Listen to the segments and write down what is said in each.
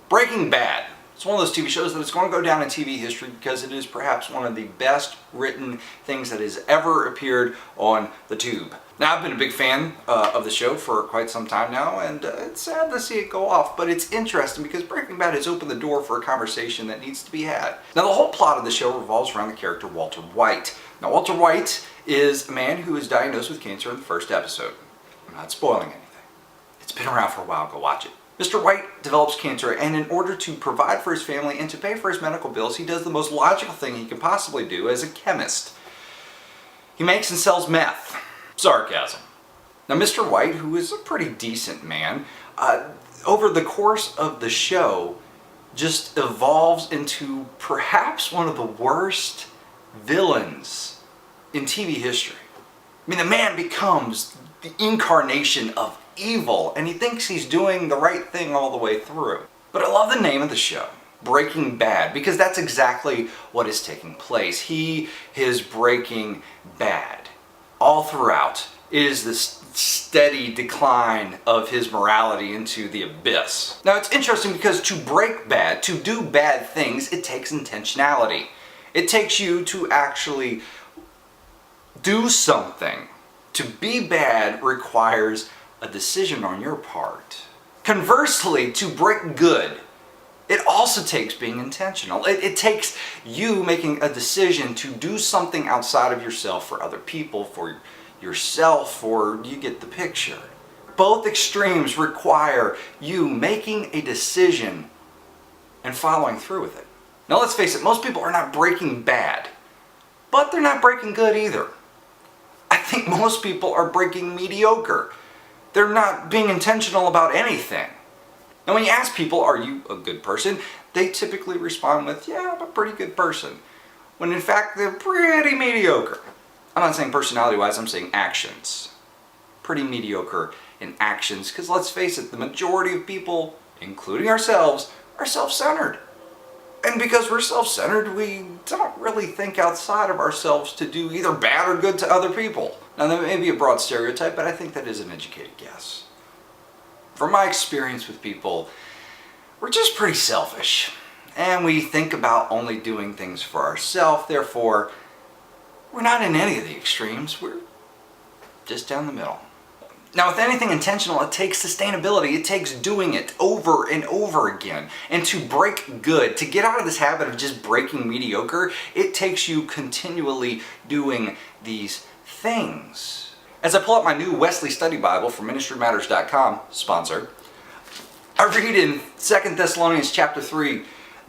Breaking Bad. It's one of those TV shows that is going to go down in TV history because it is perhaps one of the best written things that has ever appeared on the tube. Now, I've been a big fan of the show for quite some time now, and it's sad to see it go off, but it's interesting because Breaking Bad has opened the door for a conversation that needs to be had. Now, the whole plot of the show revolves around the character Walter White. Now, Walter White is a man who is diagnosed with cancer in the first episode. I'm not spoiling anything. It's been around for a while, go watch it. Mr. White develops cancer, and in order to provide for his family and to pay for his medical bills, he does the most logical thing he can possibly do as a chemist. He makes and sells meth. Sarcasm. Now, Mr. White, who is a pretty decent man, over the course of the show, just evolves into perhaps one of the worst villains in TV history. I mean, the man becomes the incarnation of evil, and he thinks he's doing the right thing all the way through. But I love the name of the show, Breaking Bad, because that's exactly what is taking place. He is breaking bad. All throughout is this steady decline of his morality into the abyss. Now, it's interesting because to break bad, to do bad things, it takes intentionality. It takes you to actually do something. To be bad requires a decision on your part. Conversely, to break good, it also takes being intentional. It takes you making a decision to do something outside of yourself for other people, for yourself, or you get the picture. Both extremes require you making a decision and following through with it. Now, let's face it, most people are not breaking bad, but they're not breaking good either. I think most people are breaking mediocre. They're not being intentional about anything. Now, when you ask people, are you a good person? They typically respond with, yeah, I'm a pretty good person. When in fact, they're pretty mediocre. I'm not saying personality-wise, I'm saying actions. Pretty mediocre in actions, because let's face it, the majority of people, including ourselves, are self-centered. And because we're self-centered, we don't really think outside of ourselves to do either bad or good to other people. Now, that may be a broad stereotype, but I think that is an educated guess. From my experience with people, we're just pretty selfish. And we think about only doing things for ourselves. Therefore, we're not in any of the extremes. We're just down the middle. Now, with anything intentional, it takes sustainability. It takes doing it over and over again. And to break good, to get out of this habit of just breaking mediocre, it takes you continually doing these things. As I pull up my new Wesley Study Bible from ministrymatters.com, sponsor, I read in 2 Thessalonians chapter 3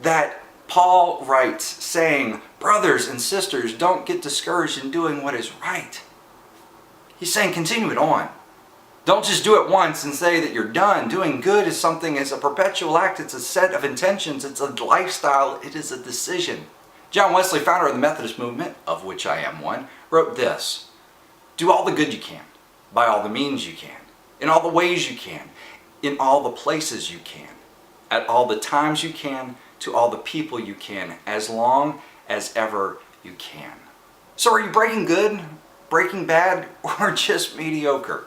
that Paul writes saying, brothers and sisters, don't get discouraged in doing what is right. He's saying continue it on. Don't just do it once and say that you're done. Doing good is something, it's a perpetual act, it's a set of intentions, it's a lifestyle, it is a decision. John Wesley, founder of the Methodist movement, of which I am one, wrote this: do all the good you can, by all the means you can, in all the ways you can, in all the places you can, at all the times you can, to all the people you can, as long as ever you can. So are you breaking good, breaking bad, or just mediocre?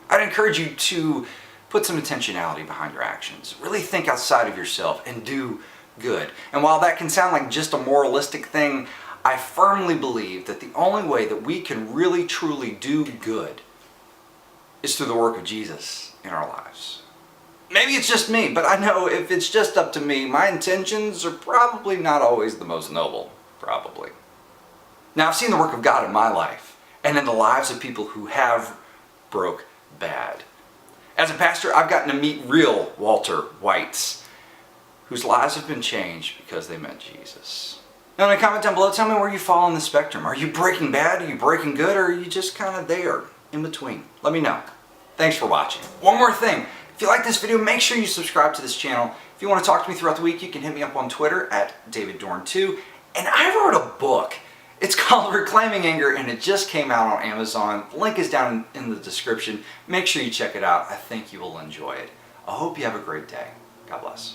I'd encourage you to put some intentionality behind your actions. Really think outside of yourself and do good. And while that can sound like just a moralistic thing, I firmly believe that the only way that we can really truly do good is through the work of Jesus in our lives. Maybe it's just me, but I know if it's just up to me, my intentions are probably not always the most noble. Probably. Now, I've seen the work of God in my life and in the lives of people who have broke bad. As a pastor, I've gotten to meet real Walter Whites whose lives have been changed because they met Jesus. Now, in a comment down below, tell me where you fall on the spectrum. Are you breaking bad? Are you breaking good? Or are you just kind of there in between? Let me know. Thanks for watching. One more thing. If you like this video, make sure you subscribe to this channel. If you want to talk to me throughout the week, you can hit me up on Twitter at DavidDorn2. And I wrote a book. It's called Reclaiming Anger, and it just came out on Amazon. The link is down in the description. Make sure you check it out. I think you will enjoy it. I hope you have a great day. God bless.